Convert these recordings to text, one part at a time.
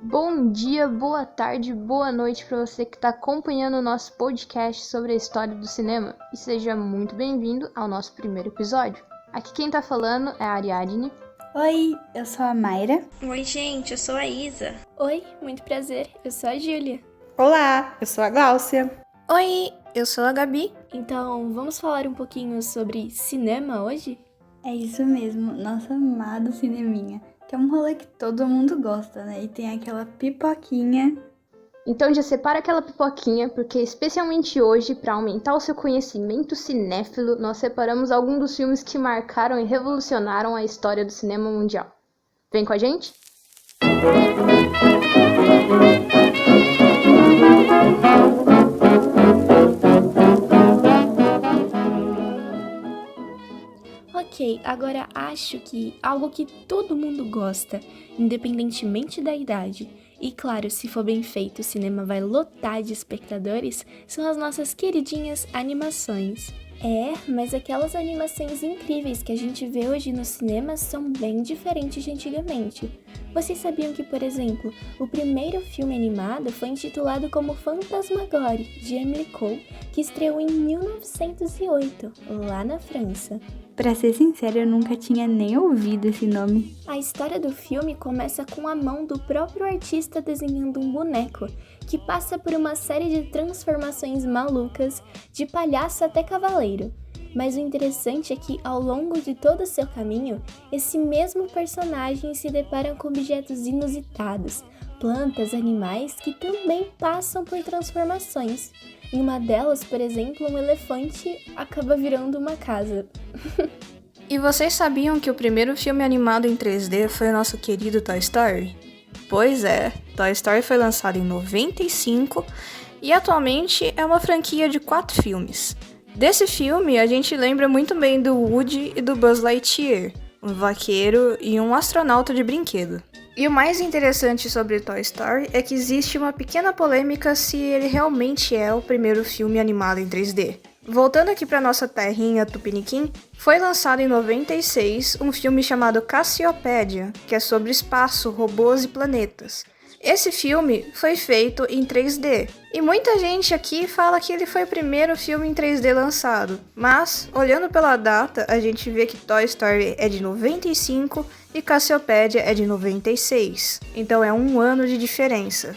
Bom dia, boa tarde, boa noite para você que está acompanhando o nosso podcast sobre a história do cinema e seja muito bem-vindo ao nosso primeiro episódio. Aqui quem está falando é a Ariadne. Oi, eu sou a Mayra. Oi, gente, eu sou a Isa. Oi, muito prazer, eu sou a Júlia. Olá, eu sou a Gláucia. Oi, eu sou a Gabi. Então, vamos falar um pouquinho sobre cinema hoje? É isso mesmo, nosso amado cineminha, que é um rolê que todo mundo gosta, né? E tem aquela pipoquinha. Então já separa aquela pipoquinha, porque especialmente hoje, para aumentar o seu conhecimento cinéfilo, nós separamos alguns dos filmes que marcaram e revolucionaram a história do cinema mundial. Vem com a gente? Ok, agora acho que algo que todo mundo gosta, independentemente da idade, e claro, se for bem feito, o cinema vai lotar de espectadores, são as nossas queridinhas animações. Mas aquelas animações incríveis que a gente vê hoje nos cinemas são bem diferentes de antigamente. Vocês sabiam que, por exemplo, o primeiro filme animado foi intitulado como Fantasmagorie, de Emily Cole, que estreou em 1908, lá na França. Pra ser sincera, eu nunca tinha nem ouvido esse nome. A história do filme começa com a mão do próprio artista desenhando um boneco, que passa por uma série de transformações malucas, de palhaço até cavaleiro. Mas o interessante é que, ao longo de todo o seu caminho, esse mesmo personagem se depara com objetos inusitados, plantas, animais que também passam por transformações. Em uma delas, por exemplo, um elefante acaba virando uma casa. E vocês sabiam que o primeiro filme animado em 3D foi o nosso querido Toy Story? Pois é, Toy Story foi lançado em 95 e atualmente é uma franquia de 4 filmes. Desse filme, a gente lembra muito bem do Woody e do Buzz Lightyear, um vaqueiro e um astronauta de brinquedo. E o mais interessante sobre Toy Story é que existe uma pequena polêmica se ele realmente é o primeiro filme animado em 3D. Voltando aqui para nossa terrinha Tupiniquim, foi lançado em 96 um filme chamado Cassiopeia, que é sobre espaço, robôs e planetas. Esse filme foi feito em 3D, e muita gente aqui fala que ele foi o primeiro filme em 3D lançado, mas, olhando pela data, a gente vê que Toy Story é de 95 e Cassiopeia é de 96, então é um ano de diferença.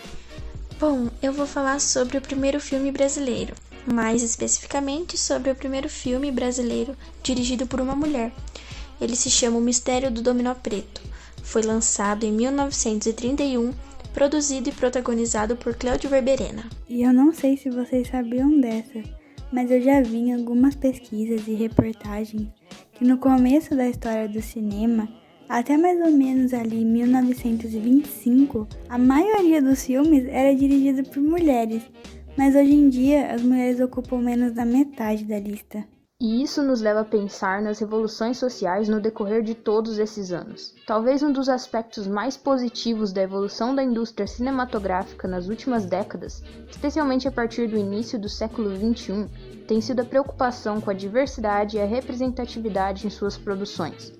Bom, eu vou falar sobre o primeiro filme brasileiro, mais especificamente sobre o primeiro filme brasileiro dirigido por uma mulher. Ele se chama O Mistério do Dominó Preto. Foi lançado em 1931, produzido e protagonizado por Cláudio Verberena. E eu não sei se vocês sabiam dessa, mas eu já vi em algumas pesquisas e reportagens que no começo da história do cinema, até mais ou menos ali em 1925, a maioria dos filmes era dirigida por mulheres, mas hoje em dia as mulheres ocupam menos da metade da lista. E isso nos leva a pensar nas revoluções sociais no decorrer de todos esses anos. Talvez um dos aspectos mais positivos da evolução da indústria cinematográfica nas últimas décadas, especialmente a partir do início do século XXI, tem sido a preocupação com a diversidade e a representatividade em suas produções.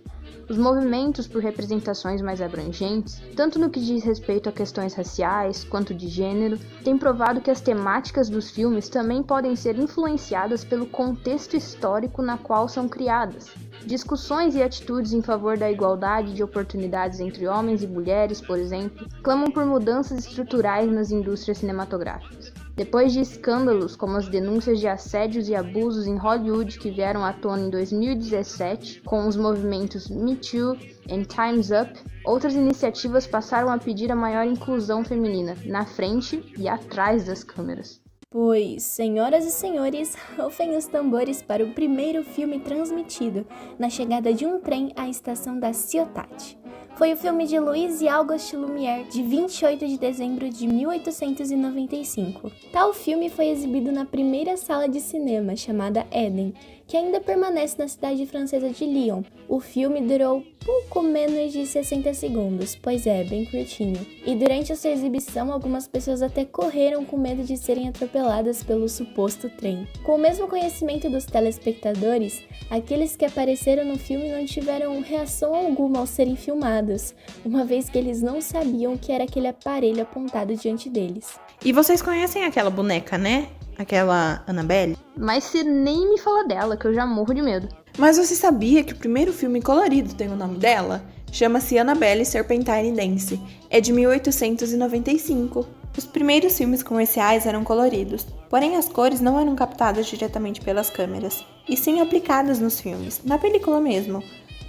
Os movimentos por representações mais abrangentes, tanto no que diz respeito a questões raciais quanto de gênero, têm provado que as temáticas dos filmes também podem ser influenciadas pelo contexto histórico na qual são criadas. Discussões e atitudes em favor da igualdade de oportunidades entre homens e mulheres, por exemplo, clamam por mudanças estruturais nas indústrias cinematográficas. Depois de escândalos como as denúncias de assédios e abusos em Hollywood que vieram à tona em 2017, com os movimentos Me Too e Time's Up, outras iniciativas passaram a pedir a maior inclusão feminina, na frente e atrás das câmeras. Pois, senhoras e senhores, rufem os tambores para o primeiro filme transmitido, na chegada de um trem à estação da Ciotat. Foi o filme de Louis Auguste Lumière, de 28 de dezembro de 1895. Tal filme foi exibido na primeira sala de cinema, chamada Eden, que ainda permanece na cidade francesa de Lyon. O filme durou pouco menos de 60 segundos, pois é, bem curtinho. E durante a sua exibição, algumas pessoas até correram com medo de serem atropeladas pelo suposto trem. Com o mesmo conhecimento dos telespectadores, aqueles que apareceram no filme não tiveram reação alguma ao serem filmados, uma vez que eles não sabiam o que era aquele aparelho apontado diante deles. E vocês conhecem aquela boneca, né? Aquela Annabelle? Mas você nem me fala dela, que eu já morro de medo. Mas você sabia que o primeiro filme colorido tem o nome dela? Chama-se Annabelle Serpentine Dance. É de 1895. Os primeiros filmes comerciais eram coloridos, porém as cores não eram captadas diretamente pelas câmeras, e sim aplicadas nos filmes, na película mesmo.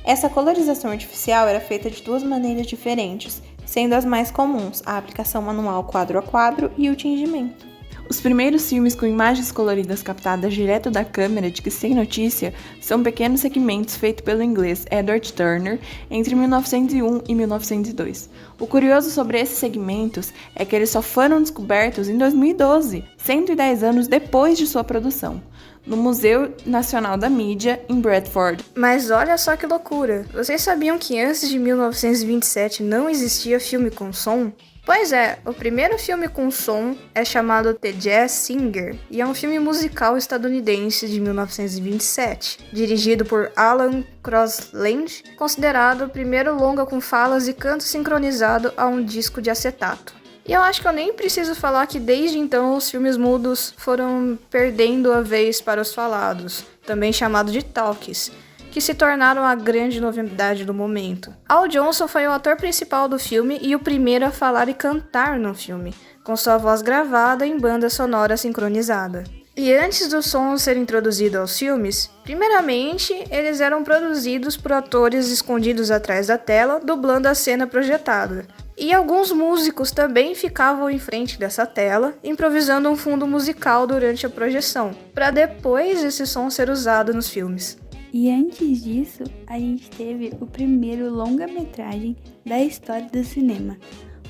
Essa colorização artificial era feita de duas maneiras diferentes, sendo as mais comuns a aplicação manual quadro a quadro e o tingimento. Os primeiros filmes com imagens coloridas captadas direto da câmera de que se tem notícia são pequenos segmentos feitos pelo inglês Edward Turner entre 1901 e 1902. O curioso sobre esses segmentos é que eles só foram descobertos em 2012, 110 anos depois de sua produção, no Museu Nacional da Mídia, em Bradford. Mas olha só que loucura! Vocês sabiam que antes de 1927 não existia filme com som? Pois é, o primeiro filme com som é chamado The Jazz Singer e é um filme musical estadunidense de 1927, dirigido por Alan Crosland, considerado o primeiro longa com falas e canto sincronizado a um disco de acetato. E eu acho que eu nem preciso falar que desde então os filmes mudos foram perdendo a vez para os falados, também chamado de talkies, que se tornaram a grande novidade do momento. Al Johnson foi o ator principal do filme e o primeiro a falar e cantar no filme, com sua voz gravada em banda sonora sincronizada. E antes do som ser introduzido aos filmes, primeiramente eles eram produzidos por atores escondidos atrás da tela, dublando a cena projetada. E alguns músicos também ficavam em frente dessa tela, improvisando um fundo musical durante a projeção, para depois esse som ser usado nos filmes. E antes disso, a gente teve o primeiro longa-metragem da história do cinema.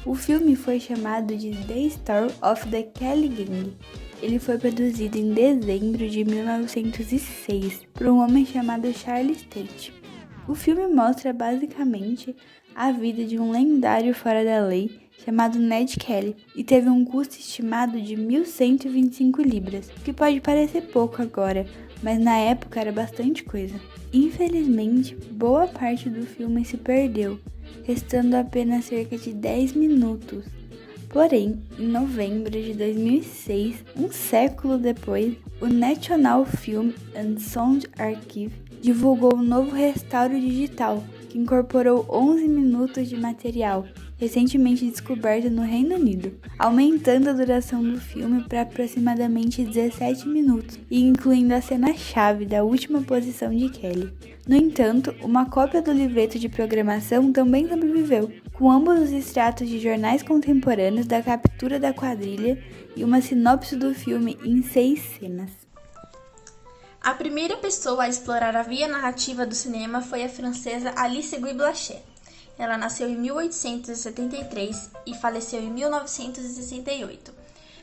O filme foi chamado de The Story of the Kelly Gang. Ele foi produzido em dezembro de 1906 por um homem chamado Charles Tate. O filme mostra basicamente a vida de um lendário fora da lei chamado Ned Kelly e teve um custo estimado de 1.125 libras, o que pode parecer pouco agora, mas na época era bastante coisa. Infelizmente, boa parte do filme se perdeu, restando apenas cerca de 10 minutos. Porém, em novembro de 2006, um século depois, o National Film and Sound Archive divulgou um novo restauro digital que incorporou 11 minutos de material recentemente descoberto no Reino Unido, aumentando a duração do filme para aproximadamente 17 minutos e incluindo a cena-chave da última posição de Kelly. No entanto, uma cópia do livreto de programação também sobreviveu, com ambos os extratos de jornais contemporâneos da captura da quadrilha e uma sinopse do filme em 6 cenas. A primeira pessoa a explorar a via narrativa do cinema foi a francesa Alice Guy Blaché. Ela nasceu em 1873 e faleceu em 1968.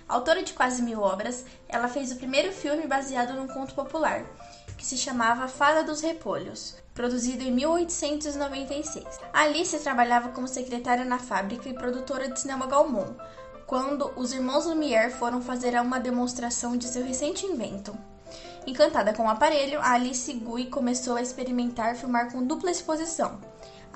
Autora de quase 1000 obras, ela fez o primeiro filme baseado num conto popular, que se chamava Fada dos Repolhos, produzido em 1896. Alice trabalhava como secretária na fábrica e produtora de cinema Gaumont, quando os irmãos Lumière foram fazer uma demonstração de seu recente invento. Encantada com o aparelho, a Alice Guy começou a experimentar filmar com dupla exposição,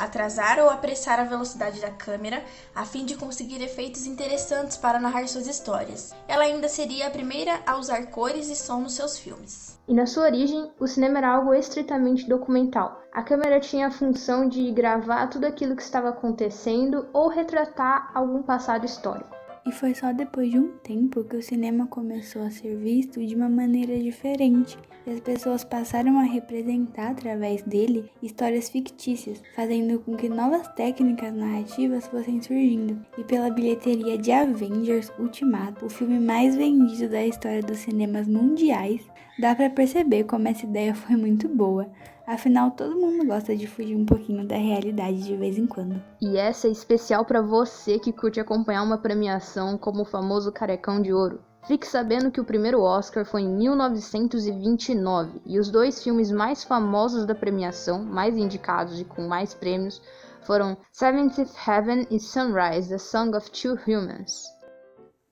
atrasar ou apressar a velocidade da câmera, a fim de conseguir efeitos interessantes para narrar suas histórias. Ela ainda seria a primeira a usar cores e som nos seus filmes. E na sua origem, o cinema era algo estritamente documental. A câmera tinha a função de gravar tudo aquilo que estava acontecendo ou retratar algum passado histórico. E foi só depois de um tempo que o cinema começou a ser visto de uma maneira diferente, e as pessoas passaram a representar através dele histórias fictícias, fazendo com que novas técnicas narrativas fossem surgindo. E pela bilheteria de Avengers Ultimato, o filme mais vendido da história dos cinemas mundiais, dá pra perceber como essa ideia foi muito boa. Afinal, todo mundo gosta de fugir um pouquinho da realidade de vez em quando. E essa é especial para você que curte acompanhar uma premiação como o famoso Carecão de Ouro. Fique sabendo que o primeiro Oscar foi em 1929 e os dois filmes mais famosos da premiação, mais indicados e com mais prêmios, foram Seventh Heaven e Sunrise, The Song of Two Humans.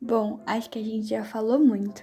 Bom, acho que a gente já falou muito.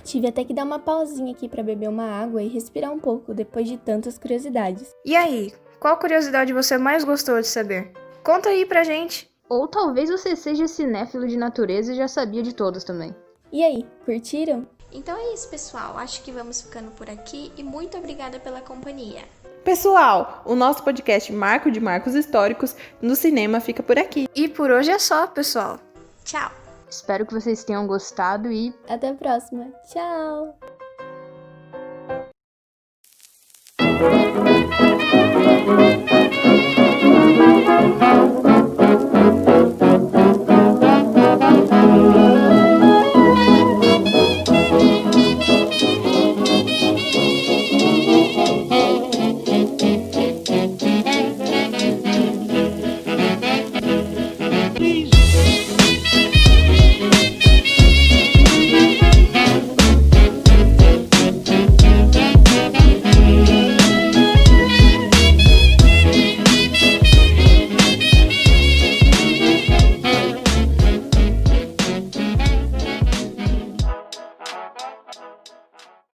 Tive até que dar uma pausinha aqui pra beber uma água e respirar um pouco depois de tantas curiosidades. E aí, qual curiosidade você mais gostou de saber? Conta aí pra gente. Ou talvez você seja cinéfilo de natureza e já sabia de todas também. E aí, curtiram? Então é isso, pessoal. Acho que vamos ficando por aqui e muito obrigada pela companhia. Pessoal, o nosso podcast Marco de Marcos Históricos no Cinema fica por aqui. E por hoje é só, pessoal. Tchau! Espero que vocês tenham gostado e Até a próxima. Tchau!